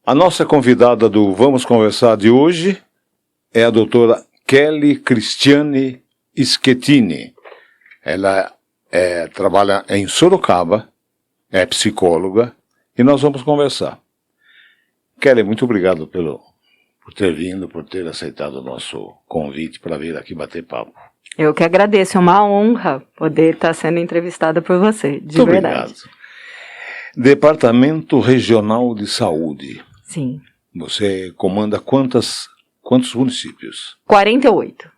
A nossa convidada do Vamos Conversar de hoje é a doutora Kelly Cristiane Schettini. Ela trabalha em Sorocaba, é psicóloga, e nós vamos conversar. Kelly, muito obrigado por ter vindo, por ter aceitado o nosso convite para vir aqui bater papo. Eu que agradeço, é uma honra poder estar sendo entrevistada por você, de muito verdade. Obrigado. Departamento Regional de Saúde. Sim. Você comanda quantos municípios? 48.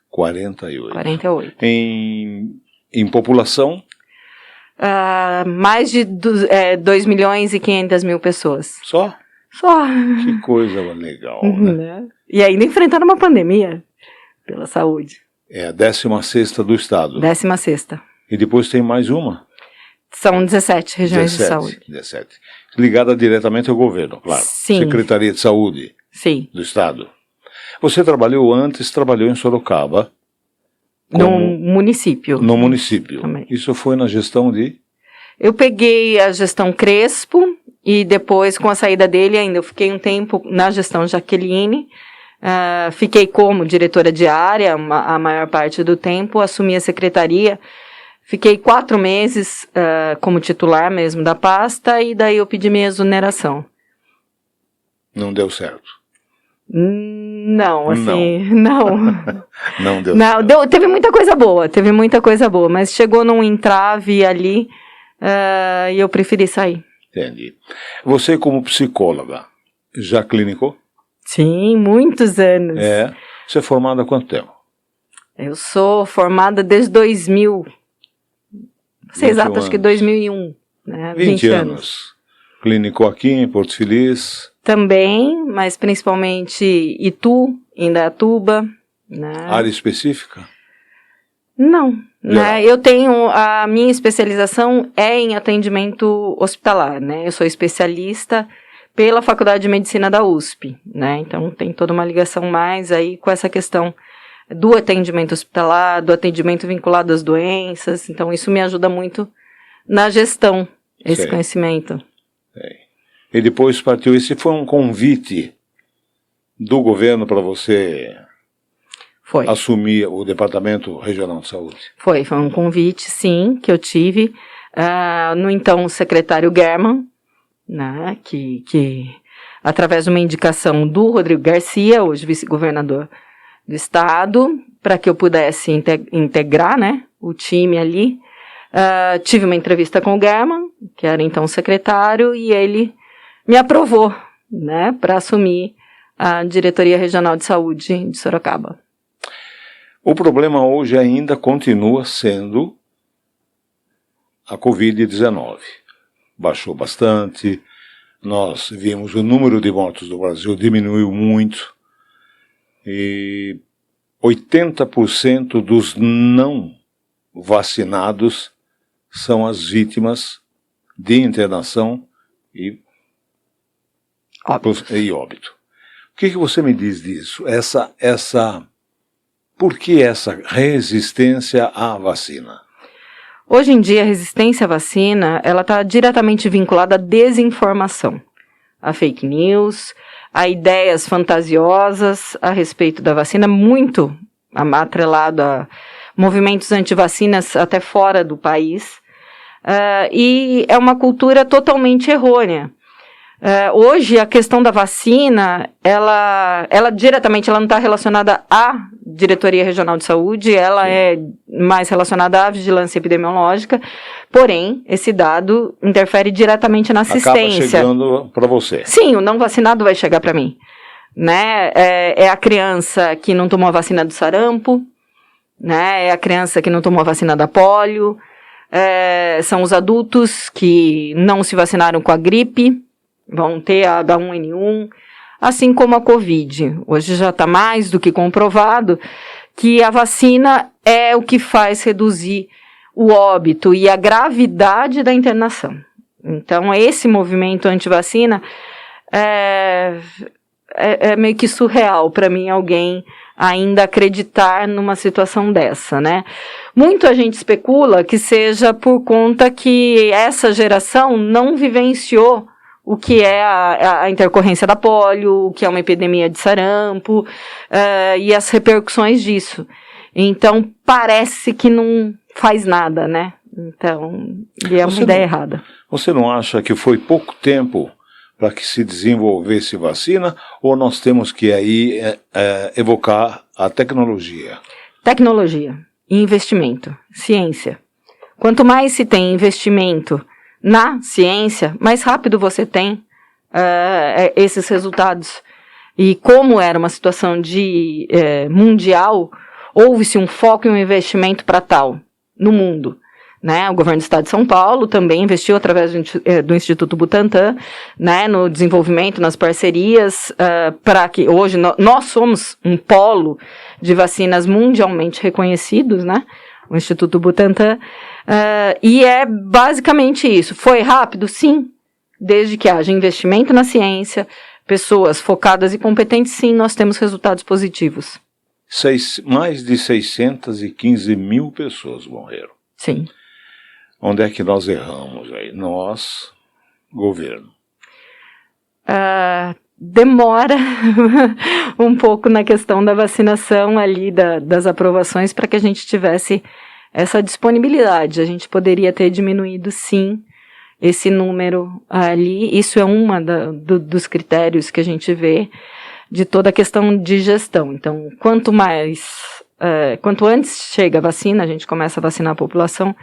48. 48. Em população? Mais de 2.500.000 pessoas. Só? Só. Que coisa legal, né? E ainda enfrentando uma pandemia pela saúde. É a 16ª do estado. 16ª. E depois tem mais uma? São 17 regiões de saúde. 17. Ligada diretamente ao governo, claro. Sim. Secretaria de Saúde. Sim. Do estado. Você trabalhou em Sorocaba. No município. No município. Também. Isso foi na gestão de? Eu peguei a gestão Crespo e depois, com a saída dele, ainda eu fiquei um tempo na gestão Jaqueline. Fiquei como diretora de área a maior parte do tempo, assumi a secretaria. Fiquei 4 meses como titular mesmo da pasta e daí eu pedi minha exoneração. Não deu certo? Não, assim, não. Não deu certo. Teve muita coisa boa, mas chegou num entrave ali e eu preferi sair. Entendi. Você como psicóloga, já clinicou? Sim, muitos anos. Você é formada há quanto tempo? Eu sou formada desde 2000. Você exato, acho que 2001. Né? 20 anos. Clinicou aqui em Porto Feliz? Também, mas principalmente Itu, Indaiatuba. Né? Área específica? Não. Né? Eu tenho, a minha especialização é em atendimento hospitalar. Né? Eu sou especialista pela Faculdade de Medicina da USP. Né? Então tem toda uma ligação mais aí com essa questão do atendimento hospitalar, do atendimento vinculado às doenças. Então, isso me ajuda muito na gestão, esse conhecimento. E depois partiu, esse foi um convite do governo para você assumir o Departamento Regional de Saúde? Foi um convite, sim, que eu tive no então secretário German, né, que através de uma indicação do Rodrigo Garcia, hoje vice-governador do estado, para que eu pudesse integrar, né, o time ali. Tive uma entrevista com o German, que era então secretário, e ele me aprovou, né, para assumir a Diretoria Regional de Saúde de Sorocaba. O problema hoje ainda continua sendo a Covid-19. Baixou bastante, nós vimos o número de mortos do Brasil diminuiu muito, e 80% dos não vacinados são as vítimas de internação e óbito. O que você me diz disso? Por que essa resistência à vacina? Hoje em dia, a resistência à vacina, ela está diretamente vinculada à desinformação, a fake news, a ideias fantasiosas a respeito da vacina, muito atrelado a movimentos anti-vacinas até fora do país, e é uma cultura totalmente errônea. Hoje, a questão da vacina, ela diretamente ela não está relacionada à Diretoria Regional de Saúde, ela é mais relacionada à vigilância epidemiológica, porém, esse dado interfere diretamente na assistência. Acaba chegando para você. Sim, o não vacinado vai chegar para mim. Né? É a criança que não tomou a vacina do sarampo, né? É a criança que não tomou a vacina da polio, são os adultos que não se vacinaram com a gripe, vão ter a H1N1, assim como a Covid. Hoje já está mais do que comprovado que a vacina é o que faz reduzir o óbito e a gravidade da internação. Então, esse movimento anti-vacina é meio que surreal para mim alguém ainda acreditar numa situação dessa, né? Muita gente especula que seja por conta que essa geração não vivenciou o que é a intercorrência da polio, o que é uma epidemia de sarampo, e as repercussões disso. Então, parece que não faz nada, né? Então, é uma ideia errada. Você não acha que foi pouco tempo para que se desenvolvesse vacina, ou nós temos que aí evocar a tecnologia? Tecnologia, investimento, ciência. Quanto mais se tem investimento na ciência, mais rápido você tem esses resultados. E como era uma situação de mundial, houve-se um foco e um investimento para tal no mundo. Né? O governo do estado de São Paulo também investiu através do Instituto Butantan, né, no desenvolvimento, nas parcerias, para que hoje nós somos um polo de vacinas mundialmente reconhecidos, né? O Instituto Butantan, e é basicamente isso. Foi rápido? Sim. Desde que haja investimento na ciência, pessoas focadas e competentes, sim, nós temos resultados positivos. Mais de 615 mil pessoas morreram. Sim. Onde é que nós erramos aí? Nós, governo. Demora um pouco na questão da vacinação ali, das aprovações, para que a gente tivesse essa disponibilidade. A gente poderia ter diminuído, sim, esse número ali. Isso é dos critérios que a gente vê de toda a questão de gestão. Então, quanto antes chega a vacina, a gente começa a vacinar a população,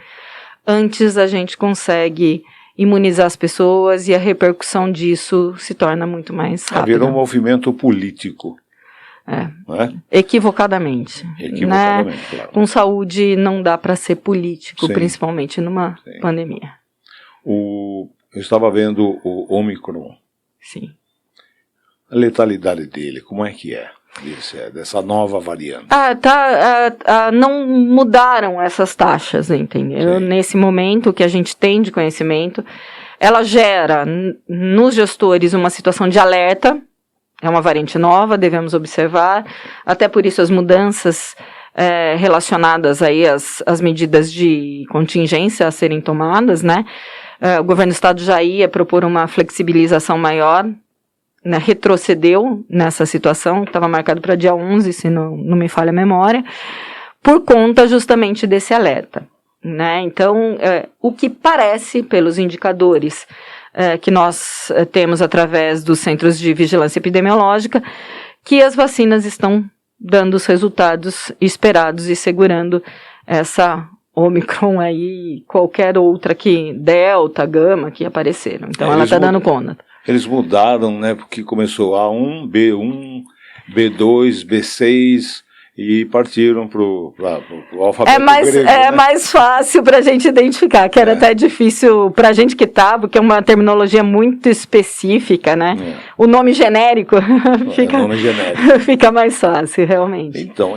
antes a gente consegue imunizar as pessoas e a repercussão disso se torna muito mais rápida. Virou um movimento político. Não é? Equivocadamente. Equivocadamente, né? Claro. Com saúde não dá para ser político, sim, principalmente numa pandemia. Eu estava vendo o Omicron. Sim. A letalidade dele, como é que é? Dessa nova variante. Não mudaram essas taxas, entendeu? Sim. Nesse momento que a gente tem de conhecimento, ela gera nos gestores uma situação de alerta. É uma variante nova, devemos observar. Até por isso as mudanças relacionadas aí às medidas de contingência a serem tomadas, né? O governo do estado já ia propor uma flexibilização maior, né, retrocedeu nessa situação, estava marcado para dia 11, se não me falha a memória, por conta justamente desse alerta. Né? Então, o que parece, pelos indicadores que nós temos através dos Centros de Vigilância Epidemiológica, que as vacinas estão dando os resultados esperados e segurando essa Omicron aí, qualquer outra que, Delta, Gama, que apareceram. Então, ela está dando conta. Eles mudaram, né, porque começou A1, B1, B2, B6 e partiram para o alfabeto grego. É mais fácil para a gente identificar, que era até difícil para a gente que estava, porque é uma terminologia muito específica, né? O nome genérico, fica mais fácil, realmente. Então,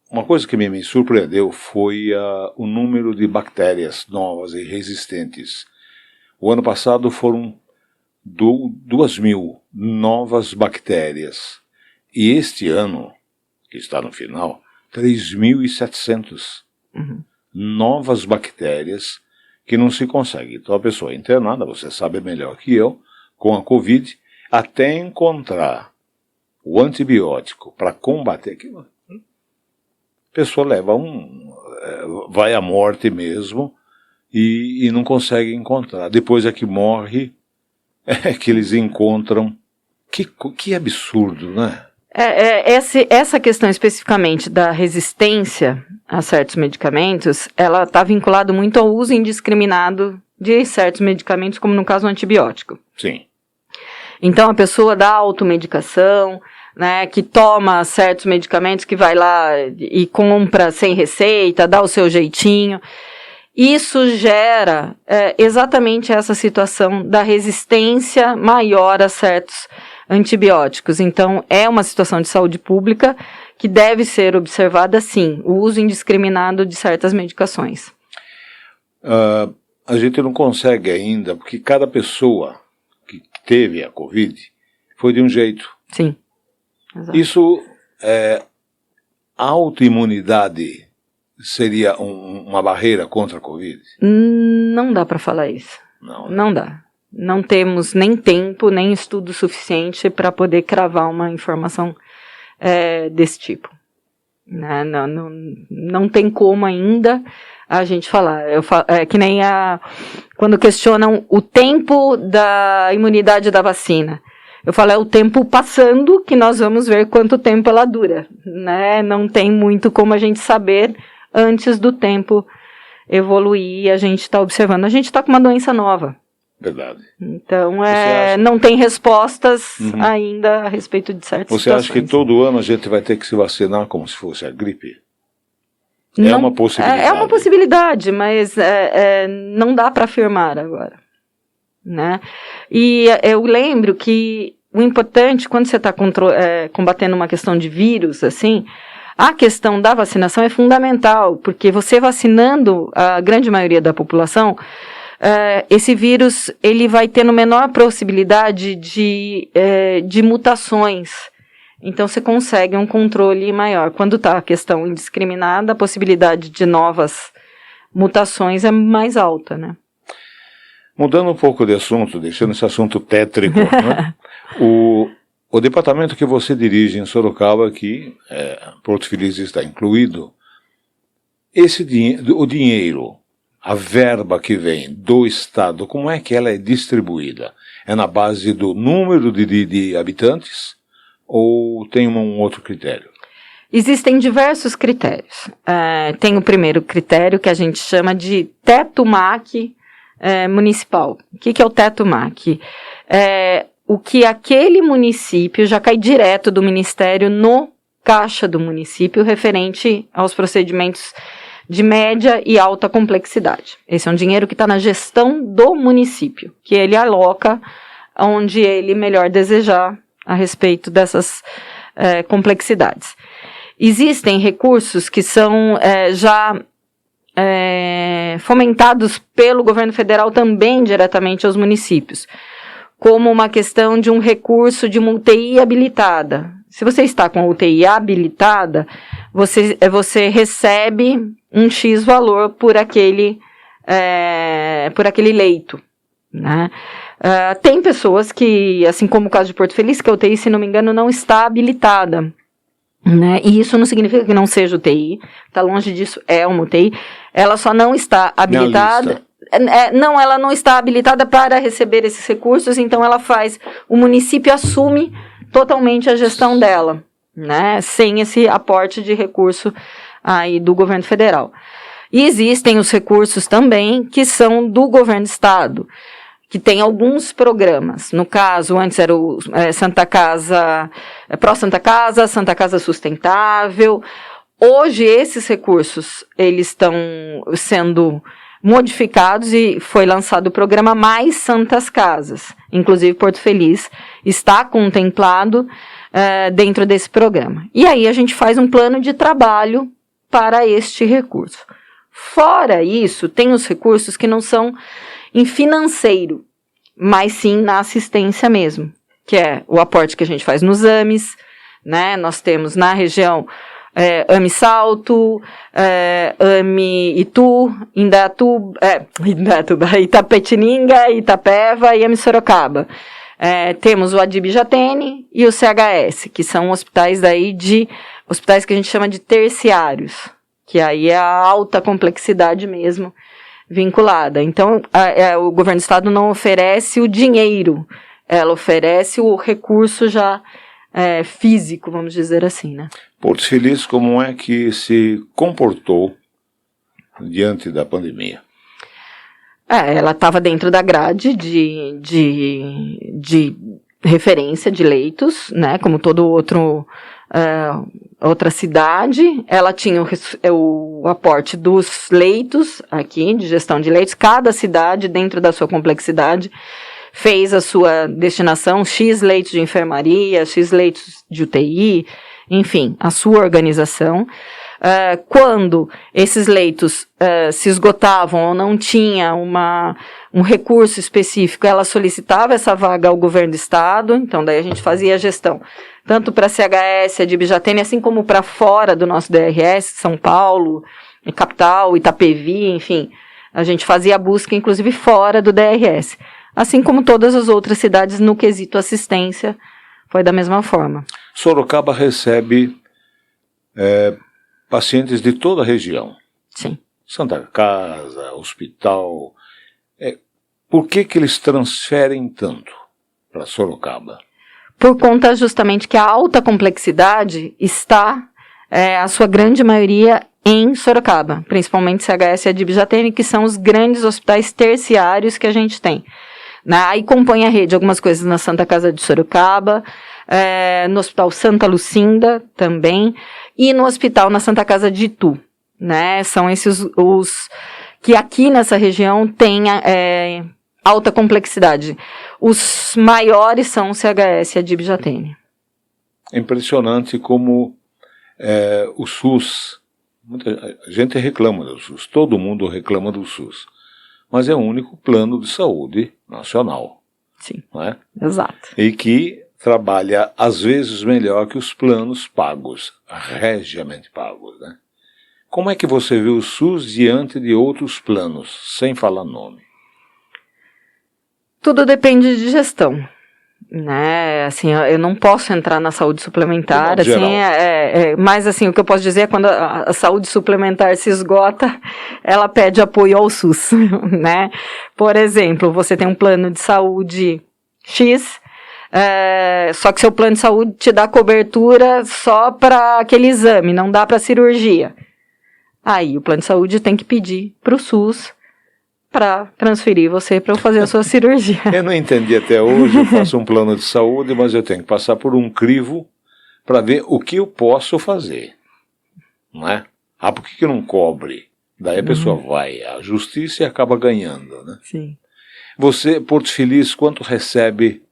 uma coisa que me surpreendeu foi o número de bactérias novas e resistentes. O ano passado foram 2.000 novas bactérias. E este ano, que está no final, 3.700 novas bactérias que não se consegue. Então a pessoa é internada, você sabe melhor que eu, com a Covid, até encontrar o antibiótico para combater aquilo. A pessoa vai à morte mesmo. E não consegue encontrar. Depois é que morre, que eles encontram. Que absurdo, né? Essa questão especificamente da resistência a certos medicamentos, ela está vinculada muito ao uso indiscriminado de certos medicamentos, como no caso o antibiótico. Sim. Então a pessoa dá automedicação, né, que toma certos medicamentos, que vai lá e compra sem receita, dá o seu jeitinho. Isso gera exatamente essa situação da resistência maior a certos antibióticos. Então, é uma situação de saúde pública que deve ser observada, sim, o uso indiscriminado de certas medicações. A gente não consegue ainda, porque cada pessoa que teve a Covid foi de um jeito. Sim. Exato. Isso a autoimunidade seria uma barreira contra a Covid? Não dá para falar isso. Não. Não dá. Não temos nem tempo, nem estudo suficiente para poder cravar uma informação desse tipo. Né? Não tem como ainda a gente falar. É que nem quando questionam o tempo da imunidade da vacina. Eu falo, é o tempo passando que nós vamos ver quanto tempo ela dura. Né? Não tem muito como a gente saber antes do tempo evoluir e a gente está observando. A gente está com uma doença nova. Verdade. Então, não tem respostas ainda a respeito de certas situações. Você acha que todo ano a gente vai ter que se vacinar como se fosse a gripe? É uma possibilidade. É uma possibilidade, mas não dá para afirmar agora. Né? E eu lembro que o importante, quando você está combatendo uma questão de vírus, assim, a questão da vacinação é fundamental, porque você vacinando a grande maioria da população, esse vírus ele vai tendo menor possibilidade de mutações. Então, você consegue um controle maior. Quando está a questão indiscriminada, a possibilidade de novas mutações é mais alta, né? Mudando um pouco de assunto, deixando esse assunto tétrico, né? O departamento que você dirige em Sorocaba, que Porto Feliz está incluído, o dinheiro, a verba que vem do Estado, como é que ela é distribuída? É na base do número de habitantes ou tem um outro critério? Existem diversos critérios. Tem o primeiro critério que a gente chama de teto MAC municipal. O que é o teto MAC? O que aquele município já cai direto do Ministério no caixa do município referente aos procedimentos de média e alta complexidade. Esse é um dinheiro que está na gestão do município, que ele aloca onde ele melhor desejar a respeito dessas complexidades. Existem recursos que são já fomentados pelo governo federal também diretamente aos municípios, como uma questão de um recurso de uma UTI habilitada. Se você está com a UTI habilitada, você recebe um X valor por aquele leito, né? Tem pessoas que, assim como o caso de Porto Feliz, que a UTI, se não me engano, não está habilitada, né? E isso não significa que não seja UTI, está longe disso, é uma UTI, ela só não está habilitada. Não, ela não está habilitada para receber esses recursos, então o município assume totalmente a gestão dela, né? Sem esse aporte de recurso aí do governo federal. E existem os recursos também que são do governo do estado, que tem alguns programas. No caso, antes era o Santa Casa, Pró-Santa Casa, Santa Casa Sustentável. Hoje, esses recursos, eles estão sendo modificados e foi lançado o programa Mais Santas Casas. Inclusive, Porto Feliz está contemplado dentro desse programa. E aí, a gente faz um plano de trabalho para este recurso. Fora isso, tem os recursos que não são em financeiro, mas sim na assistência mesmo, que é o aporte que a gente faz nos AMES, né? Nós temos na região AME Salto, AME Itu, Itapetininga, Itapeva e AME Sorocaba. Temos o Adib Jatene e o CHS, que são hospitais hospitais que a gente chama de terciários, que aí é a alta complexidade mesmo vinculada. Então, o governo do estado não oferece o dinheiro, ela oferece o recurso já físico, vamos dizer assim, né? Porto Feliz, como é que se comportou diante da pandemia? Ela estava dentro da grade de referência de leitos, né? Como todo outra cidade, ela tinha o aporte dos leitos aqui, de gestão de leitos. Cada cidade, dentro da sua complexidade, fez a sua destinação, X leitos de enfermaria, X leitos de UTI, enfim, a sua organização. Quando esses leitos se esgotavam ou não tinha um recurso específico, ela solicitava essa vaga ao governo do estado, então daí a gente fazia a gestão, tanto para CHS, Adib Jatene, assim como para fora do nosso DRS, São Paulo, capital, Itapevi, enfim, a gente fazia a busca, inclusive, fora do DRS. assim como todas as outras cidades no quesito assistência, foi da mesma forma. Sorocaba recebe pacientes de toda a região. Sim. Santa Casa, hospital. Por que eles transferem tanto para Sorocaba? Por conta justamente que a alta complexidade está, a sua grande maioria, em Sorocaba, principalmente CHS e Adib-Jatene, que são os grandes hospitais terciários que a gente tem. Aí compõe a rede algumas coisas na Santa Casa de Sorocaba, no Hospital Santa Lucinda também, e no hospital na Santa Casa de Itu. Né? São esses os que aqui nessa região têm alta complexidade. Os maiores são o CHS e a Adib-Jatene. É impressionante como o SUS, muita gente reclama do SUS, todo mundo reclama do SUS, mas é o único plano de saúde nacional. Sim, não é? Exato. E que trabalha às vezes melhor que os planos pagos, regiamente pagos, né? Como é que você vê o SUS diante de outros planos, sem falar nome? Tudo depende de gestão, né? Assim, eu não posso entrar na saúde suplementar, assim, mas assim, o que eu posso dizer é quando a saúde suplementar se esgota, ela pede apoio ao SUS, né? Por exemplo, você tem um plano de saúde X, só que seu plano de saúde te dá cobertura só para aquele exame, não dá para cirurgia. Aí o plano de saúde tem que pedir para o SUS para transferir você para fazer a sua cirurgia. Eu não entendi até hoje, eu faço um plano de saúde, mas eu tenho que passar por um crivo para ver o que eu posso fazer. Não é? Por que não cobre? Daí a pessoa vai à justiça e acaba ganhando, né? Sim. Você, Porto Feliz, quanto recebe,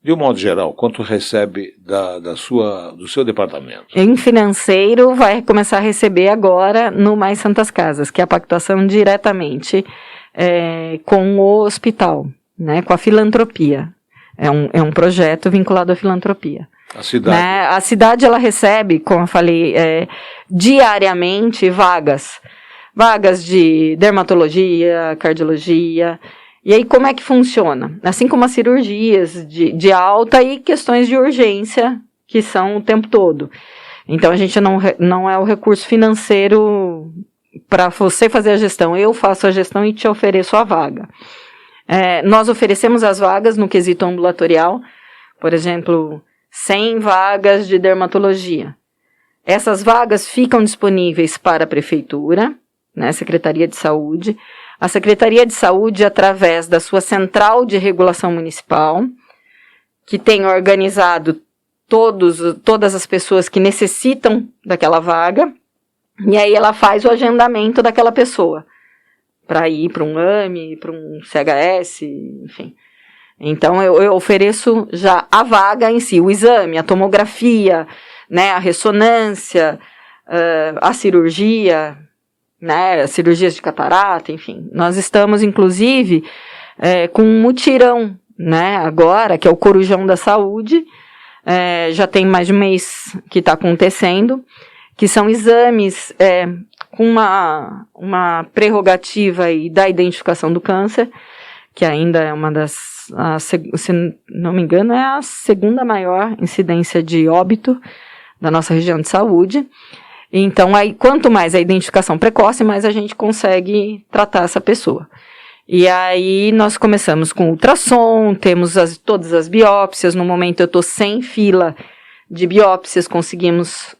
de um modo geral, quanto recebe do seu departamento? Em financeiro, vai começar a receber agora no Mais Santas Casas, que é a pactuação diretamente com o hospital, né, com a filantropia. É um projeto vinculado à filantropia. A cidade? Né? A cidade, ela recebe, como eu falei, diariamente vagas de dermatologia, cardiologia. E aí, como é que funciona? Assim como as cirurgias de alta e questões de urgência, que são o tempo todo. Então, a gente não é o recurso financeiro para você fazer a gestão. Eu faço a gestão e te ofereço a vaga. Nós oferecemos as vagas no quesito ambulatorial, por exemplo, 100 vagas de dermatologia. Essas vagas ficam disponíveis para a prefeitura, né, Secretaria de Saúde. A Secretaria de Saúde, através da sua Central de Regulação Municipal, que tem organizado todas as pessoas que necessitam daquela vaga, e aí ela faz o agendamento daquela pessoa, para ir para um AME, para um CHS, enfim. Então, eu ofereço já a vaga em si, o exame, a tomografia, né, a ressonância, a cirurgia, né, cirurgias de catarata, enfim. Nós estamos, inclusive, com um mutirão, né, agora, que é o Corujão da Saúde, já tem mais de um mês que está acontecendo, que são exames com uma prerrogativa aí da identificação do câncer, que ainda é uma se não me engano, é a segunda maior incidência de óbito da nossa região de saúde. Então, aí, quanto mais a identificação precoce, mais a gente consegue tratar essa pessoa. E aí, nós começamos com ultrassom, temos todas as biópsias. No momento, eu estou sem fila de biópsias, conseguimos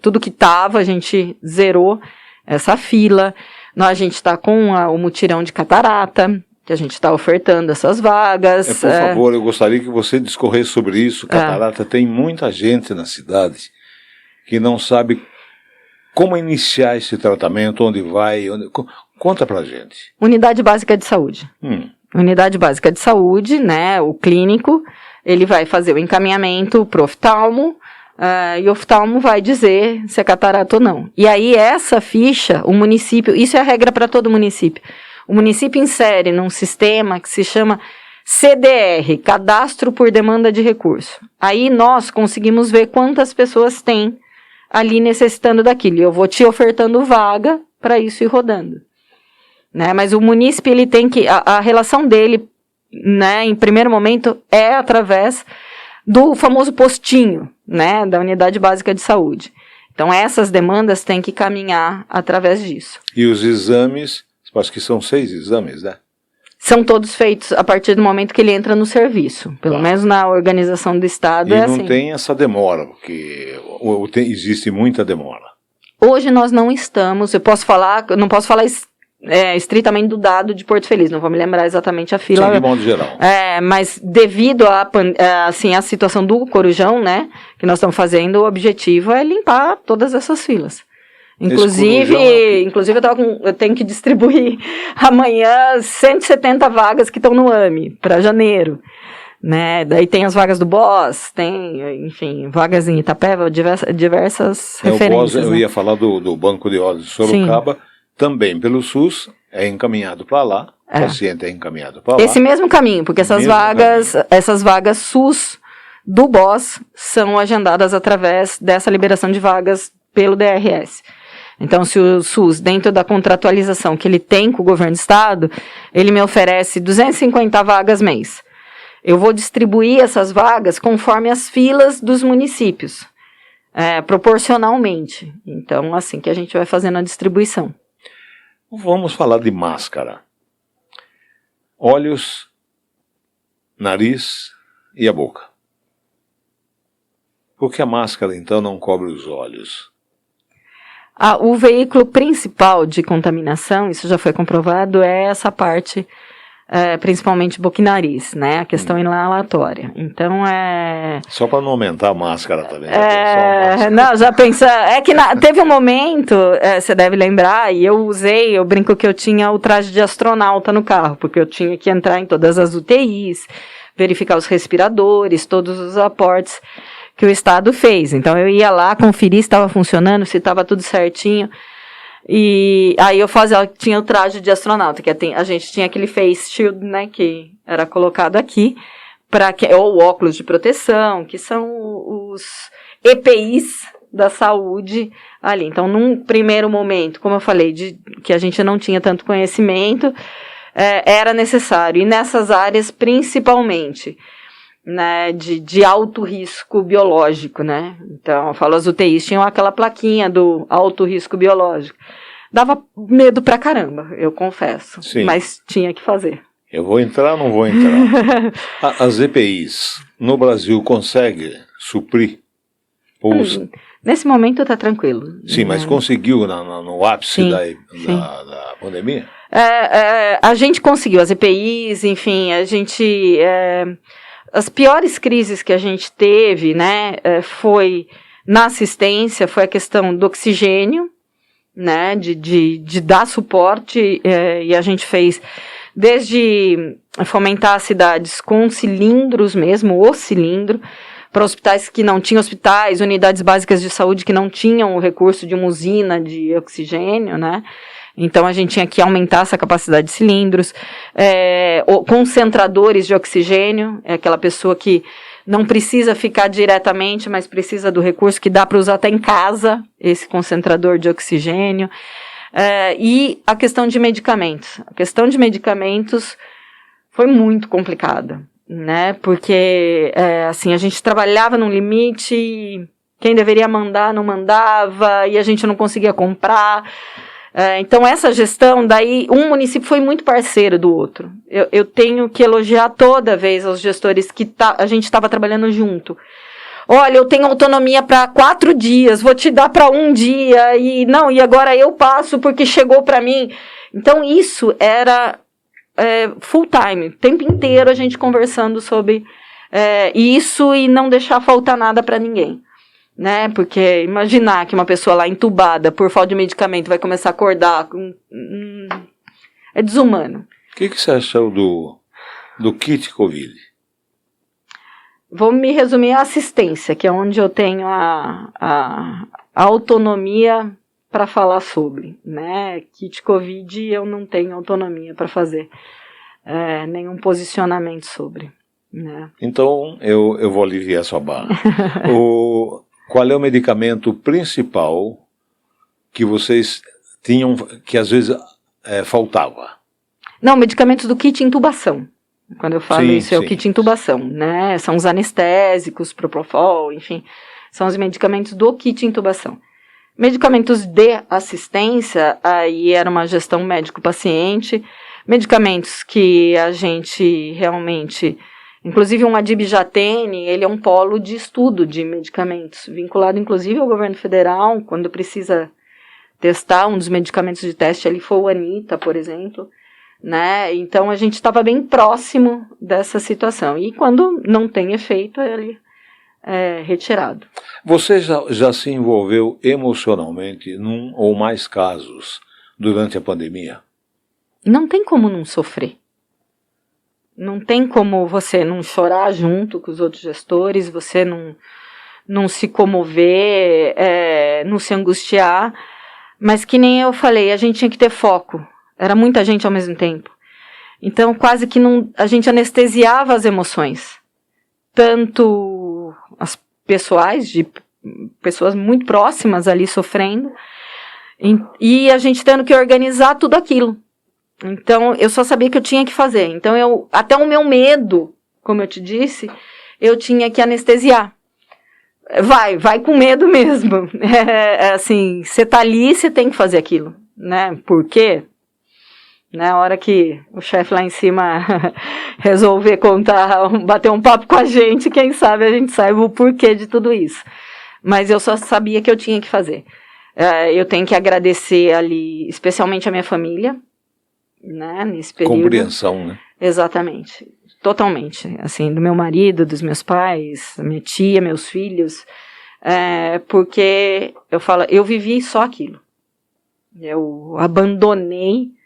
tudo que estava, a gente zerou essa fila. A gente está com o mutirão de catarata, que a gente está ofertando essas vagas. Por favor, eu gostaria que você discorresse sobre isso. Catarata, tem muita gente na cidade que não sabe como iniciar esse tratamento, onde vai, conta pra gente. Unidade Básica de Saúde. Unidade Básica de Saúde, né, o clínico, ele vai fazer o encaminhamento pro oftalmo, e o oftalmo vai dizer se é catarata ou não. E aí, essa ficha, o município, isso é a regra para todo município, o município insere num sistema que se chama CDR, Cadastro por Demanda de Recurso. Aí, nós conseguimos ver quantas pessoas têm ali necessitando daquilo. E eu vou te ofertando vaga para isso ir rodando. Né? Mas o munícipe, ele tem que... A relação dele né, em primeiro momento, é através do famoso postinho, né, da Unidade Básica de Saúde. Então, essas demandas têm que caminhar através disso. E os exames, acho que são 6 exames, né? São todos feitos a partir do momento que ele entra no serviço. Pelo menos na organização do Estado é assim. E não tem essa demora, porque existe muita demora. Hoje nós não estamos, não posso falar estritamente do dado de Porto Feliz, não vou me lembrar exatamente a fila. Sim, de modo geral. Mas devido à situação do Corujão, né, que nós estamos fazendo, o objetivo é limpar todas essas filas. Inclusive eu tenho que distribuir amanhã 170 vagas que estão no AME, para janeiro. Né? Daí tem as vagas do BOS, tem, enfim, vagas em Itapeva, diversas referências. Eu ia falar do Banco de Olhos de Sorocaba, sim, também pelo SUS, é encaminhado para lá, o paciente é encaminhado para lá. Esse mesmo caminho, porque essas vagas SUS do BOS são agendadas através dessa liberação de vagas pelo DRS. Então, se o SUS, dentro da contratualização que ele tem com o governo do estado, ele me oferece 250 vagas mês. Eu vou distribuir essas vagas conforme as filas dos municípios, proporcionalmente. Então, assim que a gente vai fazendo a distribuição. Vamos falar de máscara. Olhos, nariz e a boca. Por que a máscara, então, não cobre os olhos? O veículo principal de contaminação, isso já foi comprovado, é essa parte, principalmente boca e nariz, né? A questão inalatória. Então, Só para não aumentar a máscara também. Não, já pensa... teve um momento, você deve lembrar, e eu brinco que eu tinha o traje de astronauta no carro, porque eu tinha que entrar em todas as UTIs, verificar os respiradores, todos os aportes que o Estado fez. Então, eu ia lá conferir se estava funcionando, se estava tudo certinho. E aí eu tinha o traje de astronauta, a gente tinha aquele face shield, né, que era colocado aqui, ou óculos de proteção, que são os EPIs da saúde ali. Então, num primeiro momento, como eu falei, que a gente não tinha tanto conhecimento, era necessário. E nessas áreas, principalmente, né, de alto risco biológico, né? Então, eu falo, as UTIs tinham aquela plaquinha do alto risco biológico. Dava medo pra caramba, eu confesso. Sim. Mas tinha que fazer. Eu vou entrar ou não vou entrar? As EPIs no Brasil consegue suprir? Nesse momento está tranquilo. Sim, mas conseguiu no ápice da pandemia? A gente conseguiu, as EPIs, enfim, a gente... As piores crises que a gente teve, né, foi na assistência, foi a questão do oxigênio, né, de dar suporte, e a gente fez desde fomentar as cidades com cilindros mesmo, o cilindro, para hospitais que não tinham hospitais, unidades básicas de saúde que não tinham o recurso de uma usina de oxigênio, né. Então, a gente tinha que aumentar essa capacidade de cilindros, concentradores de oxigênio, aquela pessoa que não precisa ficar diretamente, mas precisa do recurso que dá para usar até em casa, esse concentrador de oxigênio, e a questão de medicamentos. A questão de medicamentos foi muito complicada, né, porque, assim, a gente trabalhava num limite, quem deveria mandar não mandava, e a gente não conseguia comprar. Então, essa gestão, daí, um município foi muito parceiro do outro. Eu tenho que elogiar toda vez aos gestores que a gente estava trabalhando junto. Olha, eu tenho autonomia para 4 dias, vou te dar para 1 dia, e agora eu passo porque chegou para mim. Então, isso era full time, o tempo inteiro a gente conversando sobre isso e não deixar faltar nada para ninguém. Né, porque imaginar que uma pessoa lá entubada por falta de medicamento vai começar a acordar, é desumano. O que você achou do kit Covid? Vou me resumir à assistência, que é onde eu tenho a autonomia para falar sobre, né? Kit Covid eu não tenho autonomia para fazer nenhum posicionamento sobre, né? Então eu vou aliviar sua barra. Qual é o medicamento principal que vocês tinham, que às vezes faltava? Não, medicamentos do kit intubação. Quando eu falo isso, é o kit intubação, né? São os anestésicos, Propofol, enfim, são os medicamentos do kit intubação. Medicamentos de assistência, aí era uma gestão médico-paciente, medicamentos que a gente realmente, inclusive um Adibjatene, ele é um polo de estudo de medicamentos, vinculado inclusive ao governo federal, quando precisa testar um dos medicamentos de teste ali foi o Anita, por exemplo, né? Então a gente estava bem próximo dessa situação. E quando não tem efeito, ele é retirado. Você já se envolveu emocionalmente num ou mais casos durante a pandemia? Não tem como não sofrer. Não tem como você não chorar junto com os outros gestores, você não se comover, não se angustiar. Mas que nem eu falei, a gente tinha que ter foco. Era muita gente ao mesmo tempo. Então, quase que a gente anestesiava as emoções. Tanto as pessoais, de pessoas muito próximas ali sofrendo, e a gente tendo que organizar tudo aquilo. Então, eu só sabia que eu tinha que fazer. Então, até o meu medo, como eu te disse, eu tinha que anestesiar. Vai com medo mesmo. Assim, você tá ali, você tem que fazer aquilo, né? Por quê? Na hora que o chefe lá em cima resolver bater um papo com a gente, quem sabe a gente saiba o porquê de tudo isso. Mas eu só sabia que eu tinha que fazer. Eu tenho que agradecer ali, especialmente a minha família, né, nesse período. Compreensão, né? Exatamente. Totalmente. Assim, do meu marido, dos meus pais, da minha tia, meus filhos. Porque eu vivi só aquilo. Eu abandonei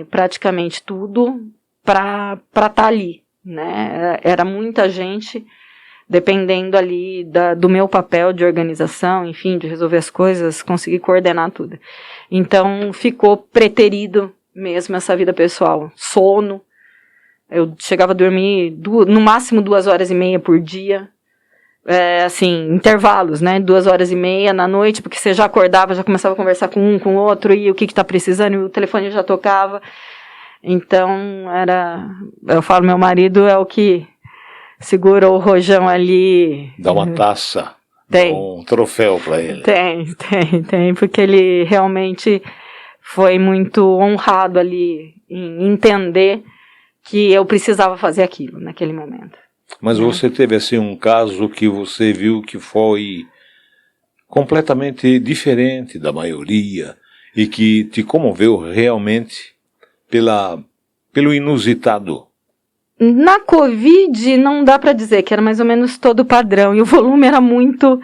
praticamente tudo para estar ali, né? Era muita gente dependendo ali do meu papel de organização, enfim, de resolver as coisas, conseguir coordenar tudo. Então ficou preterido mesmo essa vida pessoal, sono. Eu chegava a dormir no máximo 2h30 por dia. Assim, intervalos, né, 2h30 na noite, porque você já acordava, já começava a conversar com um, com o outro, e o que tá precisando, e o telefone já tocava. Então, eu falo, meu marido é o que segura o rojão ali. Dá uma taça, tem um troféu para ele. Tem, porque ele realmente foi muito honrado ali em entender que eu precisava fazer aquilo naquele momento. Mas você teve assim um caso que você viu que foi completamente diferente da maioria e que te comoveu realmente pelo inusitado? Na Covid não dá para dizer que era mais ou menos todo padrão e o volume era muito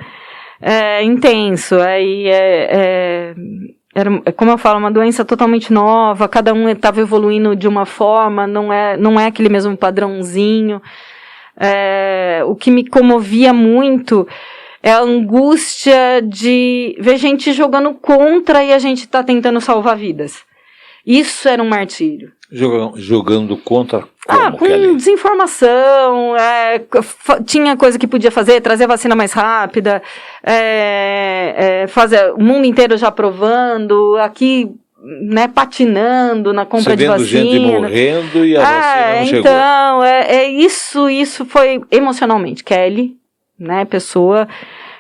intenso. Aí era, como eu falo, uma doença totalmente nova, cada um estava evoluindo de uma forma, não é aquele mesmo padrãozinho. O que me comovia muito é a angústia de ver gente jogando contra e a gente tá tentando salvar vidas. Isso era um martírio. Jogando contra como, com Kelly? desinformação, tinha coisa que podia fazer, trazer a vacina mais rápida, fazer o mundo inteiro já aprovando, aqui, né, patinando na compra de vacina. Você vendo gente morrendo e a vacina não chegou. Então, isso foi emocionalmente, Kelly, né, pessoa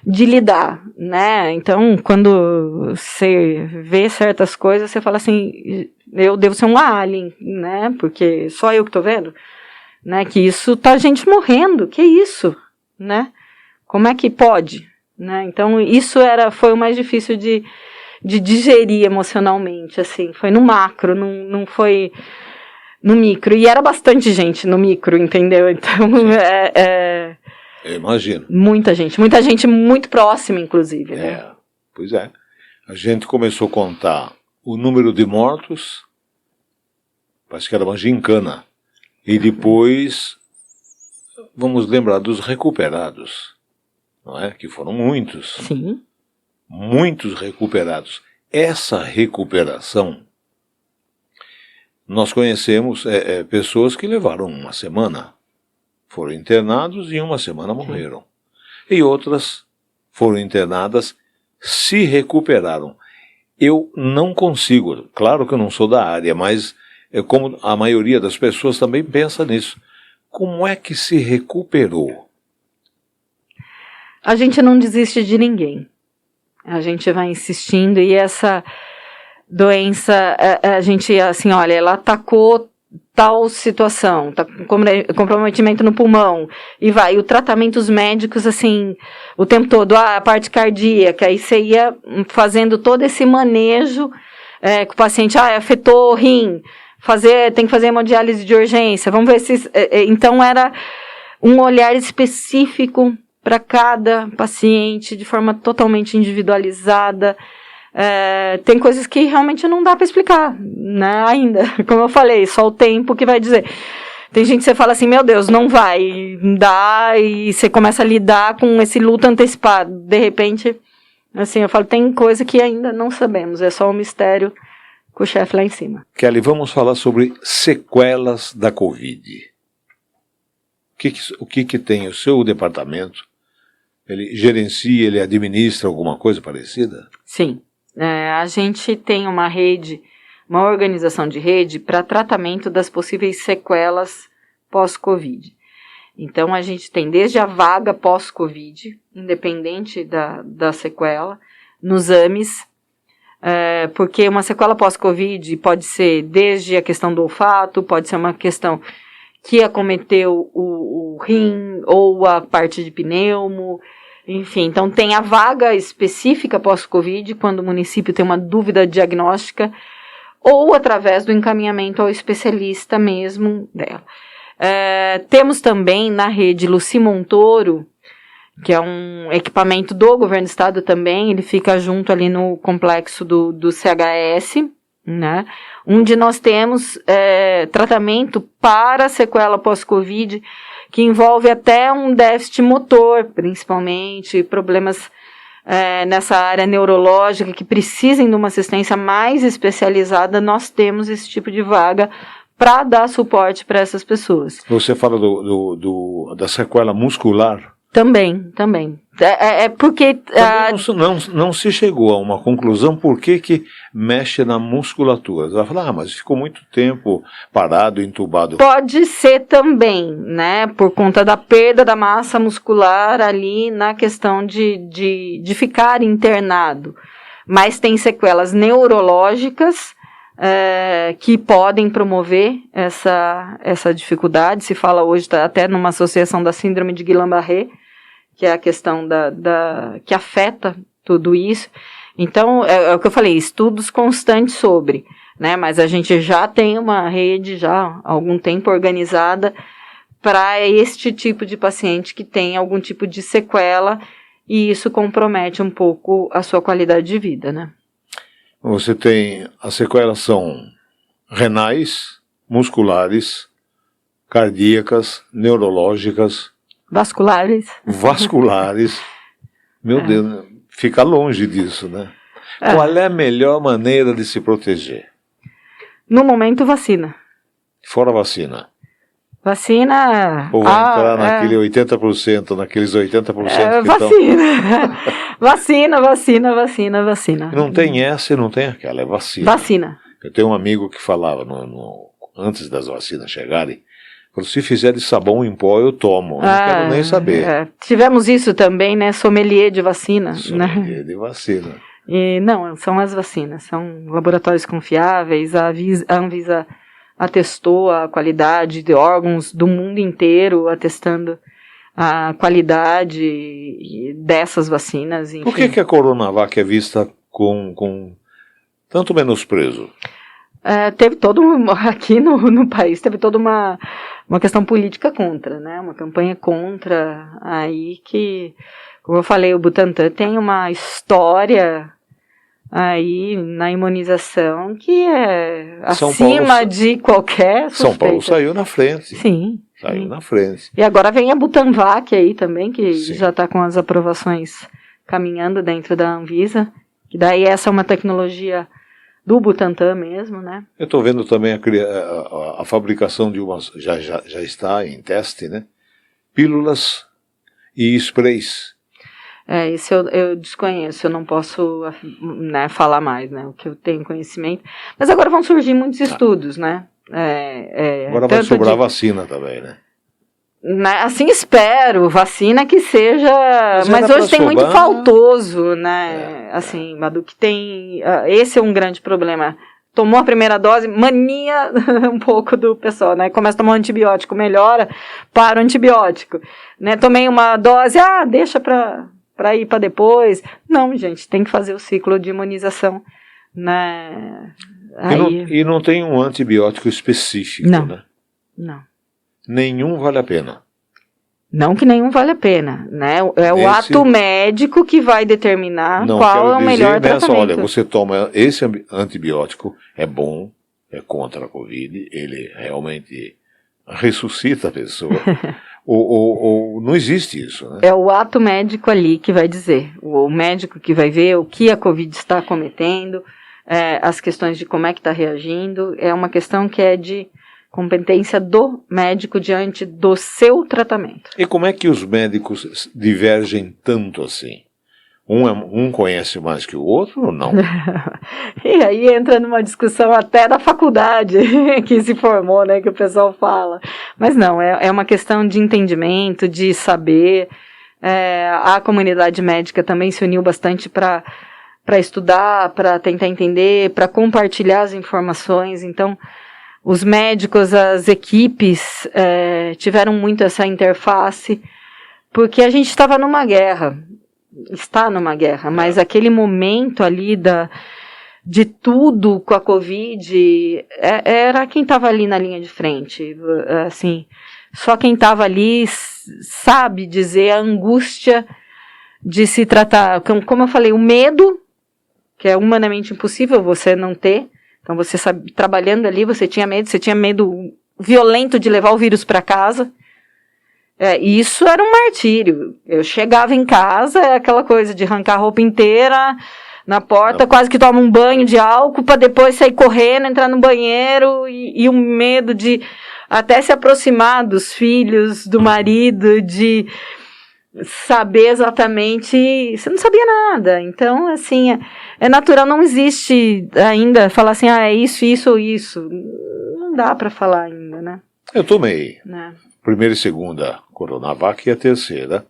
de lidar, né, então quando você vê certas coisas, você fala assim, eu devo ser um alien, né, porque só eu que tô vendo, né, que isso tá gente morrendo, que isso, né, como é que pode, né, então isso foi o mais difícil de digerir emocionalmente, assim, foi no macro, não foi no micro, e era bastante gente no micro, entendeu, então Eu imagino. Muita gente muito próxima, inclusive, né? Pois é, a gente começou a contar o número de mortos, parece que era uma gincana, e depois vamos lembrar dos recuperados, não é? Que foram muitos. Sim. Muitos recuperados. Essa recuperação, nós conhecemos pessoas que levaram uma semana, foram internados e em uma semana morreram. E outras foram internadas, se recuperaram. Eu não consigo, claro que eu não sou da área, mas como a maioria das pessoas também pensa nisso. Como é que se recuperou? A gente não desiste de ninguém. A gente vai insistindo e essa doença, a gente, assim, olha, ela atacou tal situação, tá com comprometimento no pulmão, e vai, o tratamento, os médicos, assim, o tempo todo, a parte cardíaca, aí você ia fazendo todo esse manejo, com o paciente, afetou o rim, tem que fazer hemodiálise de urgência, vamos ver se... Então, era um olhar específico para cada paciente, de forma totalmente individualizada. Tem coisas que realmente não dá para explicar, né, ainda, como eu falei, só o tempo que vai dizer. Tem gente que você fala assim, meu Deus, não vai dar, e você começa a lidar com esse luto antecipado, de repente, assim, eu falo, tem coisa que ainda não sabemos, é só um mistério com o chefe lá em cima. Kelly, vamos falar sobre sequelas da Covid. O que tem o seu departamento? Ele gerencia, ele administra alguma coisa parecida? Sim. A gente tem uma rede, uma organização de rede para tratamento das possíveis sequelas pós-Covid. Então, a gente tem desde a vaga pós-Covid, independente da sequela, nos AMEs, porque uma sequela pós-Covid pode ser desde a questão do olfato, pode ser uma questão que acometeu o rim ou a parte de pneumo. Enfim, então tem a vaga específica pós-Covid, quando o município tem uma dúvida diagnóstica, ou através do encaminhamento ao especialista mesmo dela. Temos também na rede Luci Montoro, que é um equipamento do governo do estado também, ele fica junto ali no complexo do CHS, né, onde nós temos tratamento para sequela pós-Covid, que envolve até um déficit motor, principalmente, problemas nessa área neurológica, que precisem de uma assistência mais especializada. Nós temos esse tipo de vaga para dar suporte para essas pessoas. Você fala da sequela muscular? Também. Porque... Não se chegou a uma conclusão por que mexe na musculatura. Você vai falar, mas ficou muito tempo parado, entubado. Pode ser também, né, por conta da perda da massa muscular ali na questão de ficar internado. Mas tem sequelas neurológicas que podem promover essa dificuldade. Se fala hoje até numa associação da síndrome de Guillain-Barré, que é a questão que afeta tudo isso. Então, é o que eu falei, estudos constantes sobre, né, mas a gente já tem uma rede já há algum tempo organizada para este tipo de paciente que tem algum tipo de sequela, e isso compromete um pouco a sua qualidade de vida, né. Você tem, as sequelas são renais, musculares, cardíacas, neurológicas, vasculares. Meu Deus, fica longe disso, né? Qual é a melhor maneira de se proteger? No momento, vacina. Fora vacina. Vacina... Ou vai entrar naquele 80%, naqueles 80% que estão... Vacina. Não tem essa e não tem aquela, é vacina. Vacina. Eu tenho um amigo que falava, antes das vacinas chegarem, falou, se fizer de sabão em pó, eu tomo. Não quero nem saber. Tivemos isso também, né? Sommelier de vacina. Sommelier de vacina. E não, são as vacinas. São laboratórios confiáveis. A Anvisa atestou a qualidade de órgãos do mundo inteiro, atestando a qualidade dessas vacinas. Enfim. Por que a Coronavac é vista com tanto menosprezo? Teve aqui no país, teve toda uma questão política contra, né, uma campanha contra, aí que, como eu falei, o Butantan tem uma história aí na imunização que é acima de qualquer suspeita. São Paulo saiu na frente. Sim. Saiu na frente. E agora vem a Butanvac aí também, que já está com as aprovações caminhando dentro da Anvisa, que daí essa é uma tecnologia do Butantan mesmo, né? Eu estou vendo também a fabricação de umas, já está em teste, né? Pílulas e sprays. Isso eu desconheço, eu não posso, né, falar mais, né, o que eu tenho conhecimento. Mas agora vão surgir muitos estudos, né? Agora vai sobrar vacina também, né? Assim espero, vacina que seja, mas hoje tem muito faltoso, né? Assim, Madu, que tem, esse é um grande problema. Tomou a primeira dose, mania um pouco do pessoal, né? Começa a tomar um antibiótico, melhora, para o antibiótico, né? Tomei uma dose, deixa para ir para depois. Não, gente, tem que fazer o ciclo de imunização, né? E não tem um antibiótico específico, né? Não. Nenhum vale a pena. Não que nenhum vale a pena, né? É o ato médico que vai determinar qual é o melhor tratamento. Olha, você toma esse antibiótico, é bom, é contra a Covid, ele realmente ressuscita a pessoa. Não existe isso, né? É o ato médico ali que vai dizer, o médico que vai ver o que a Covid está cometendo, as questões de como é que está reagindo, é uma questão que é de competência do médico diante do seu tratamento. E como é que os médicos divergem tanto assim? Um conhece mais que o outro ou não? E aí entra numa discussão até da faculdade que se formou, né, que o pessoal fala. Mas não, é uma questão de entendimento, de saber. A comunidade médica também se uniu bastante para estudar, para tentar entender, para compartilhar as informações. Então, os médicos, as equipes tiveram muito essa interface, porque a gente estava numa guerra, está numa guerra, mas aquele momento ali de tudo com a Covid, era quem estava ali na linha de frente, assim, só quem estava ali sabe dizer a angústia de se tratar, como eu falei, o medo, que é humanamente impossível você não ter. Então, você sabe, trabalhando ali, você tinha medo violento de levar o vírus para casa. E isso era um martírio. Eu chegava em casa, aquela coisa de arrancar a roupa inteira na porta, quase que toma um banho de álcool, para depois sair correndo, entrar no banheiro, e o medo de até se aproximar dos filhos, do marido, de saber exatamente, você não sabia nada. Então, assim, é natural, não existe ainda falar assim, é isso ou isso. Não dá para falar ainda, né? Eu tomei. Primeira e segunda Coronavac e a terceira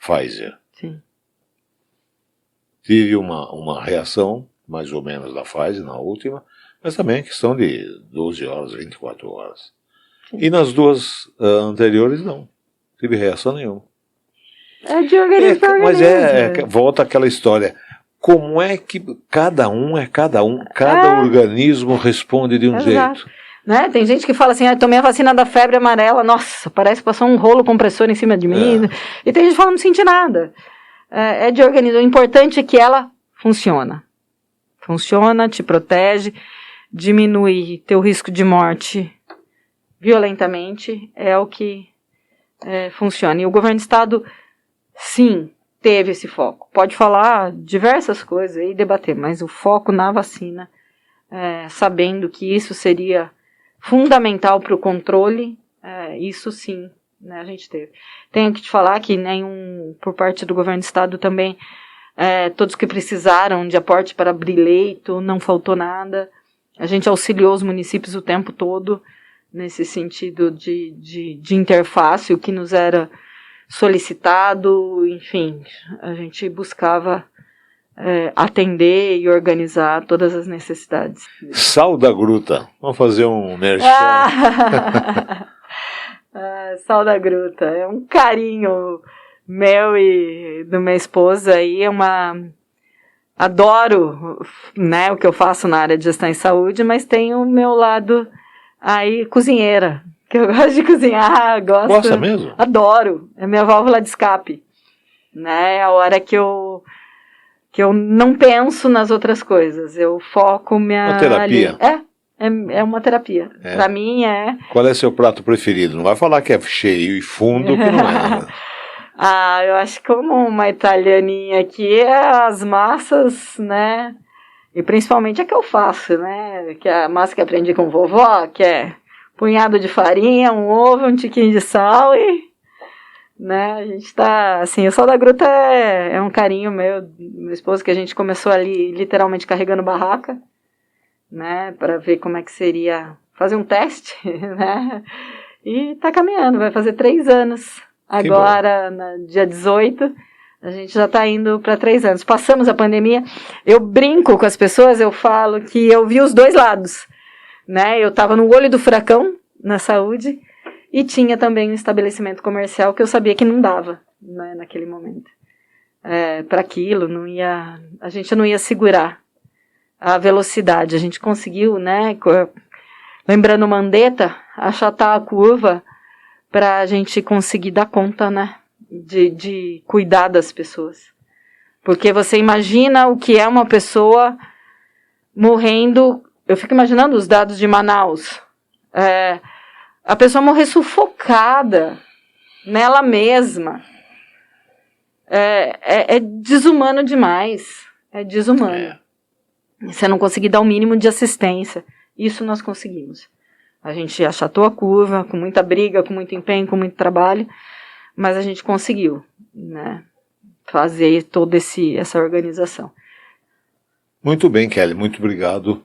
Pfizer. Sim. Tive uma reação, mais ou menos, da Pfizer na última, mas também questão de 12 horas, 24 horas. Sim. E nas duas anteriores, não. Tive reação nenhuma. É de organismo para organismo. Mas volta aquela história. Como é que cada um é cada um? Cada organismo responde de um jeito. Né? Tem gente que fala assim, tomei a vacina da febre amarela, nossa, parece que passou um rolo compressor em cima de mim. E tem gente que fala, não senti nada. É de organismo. O importante é que ela funciona. Funciona, te protege, diminui teu risco de morte violentamente, é o que funciona. E o governo do estado, sim, teve esse foco. Pode falar diversas coisas e debater, mas o foco na vacina, sabendo que isso seria fundamental para o controle, isso sim, né, a gente teve. Tenho que te falar que por parte do governo do estado também, todos que precisaram de aporte para abrir leito, não faltou nada. A gente auxiliou os municípios o tempo todo, nesse sentido de interface, o que nos era solicitado, enfim, a gente buscava atender e organizar todas as necessidades. Sal da Gruta, vamos fazer um merchan. Sal da Gruta, é um carinho meu e da minha esposa, aí adoro, né, o que eu faço na área de gestão em saúde, mas tem o meu lado aí cozinheira, que eu gosto de cozinhar, Gosta mesmo? Adoro, é minha válvula de escape, né, é a hora que eu não penso nas outras coisas, eu foco Uma terapia? É uma terapia, pra mim Qual é seu prato preferido? Não vai falar que é cheio e fundo, que não é, né? Eu acho que como uma italianinha aqui, as massas, né, e principalmente a que eu faço, né, que é a massa que aprendi com vovó, que é punhado de farinha, um ovo, um tiquinho de sal e, né, a gente tá, assim, o Sal da Gruta é um carinho meu esposo, que a gente começou ali literalmente carregando barraca, né, para ver como é que seria fazer um teste, né? E tá caminhando, vai fazer 3 anos. Agora, no dia 18, a gente já tá indo para 3 anos. Passamos a pandemia, eu brinco com as pessoas, eu falo que eu vi os 2 lados, né? Eu tava no olho do furacão, na saúde, e tinha também um estabelecimento comercial que eu sabia que não dava, né, naquele momento. Para aquilo, a gente não ia segurar a velocidade. A gente conseguiu, né, lembrando Mandetta, achatar a curva para a gente conseguir dar conta, né, de cuidar das pessoas. Porque você imagina o que é uma pessoa morrendo, eu fico imaginando os dados de Manaus, a pessoa morrer sufocada nela mesma, é desumano demais, é desumano. Você não conseguir dar o mínimo de assistência, isso nós conseguimos. A gente achatou a curva, com muita briga, com muito empenho, com muito trabalho, mas a gente conseguiu, né, fazer toda essa organização. Muito bem, Kelly, muito obrigado.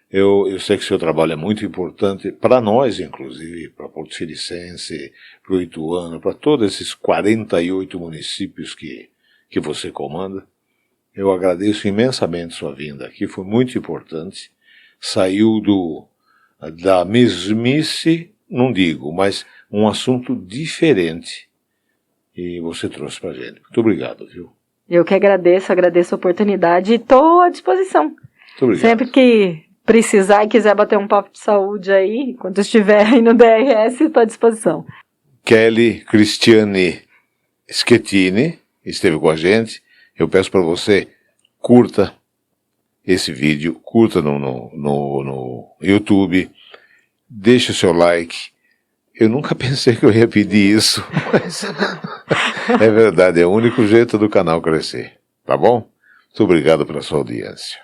Eu sei que o seu trabalho é muito importante para nós, inclusive, para Porto Filicense, para o Ituano, para todos esses 48 municípios que você comanda. Eu agradeço imensamente sua vinda aqui, foi muito importante. Saiu da mesmice, não digo, mas um assunto diferente. E você trouxe para a gente. Muito obrigado, viu? Eu que agradeço a oportunidade e estou à disposição. Muito obrigado. Sempre que precisar e quiser bater um papo de saúde aí, quando estiver aí no DRS, estou à disposição. Kelly Cristiane Schettini esteve com a gente. Eu peço para você, curta esse vídeo, curta no YouTube, deixe o seu like. Eu nunca pensei que eu ia pedir isso, mas é verdade, é o único jeito do canal crescer, tá bom? Muito obrigado pela sua audiência.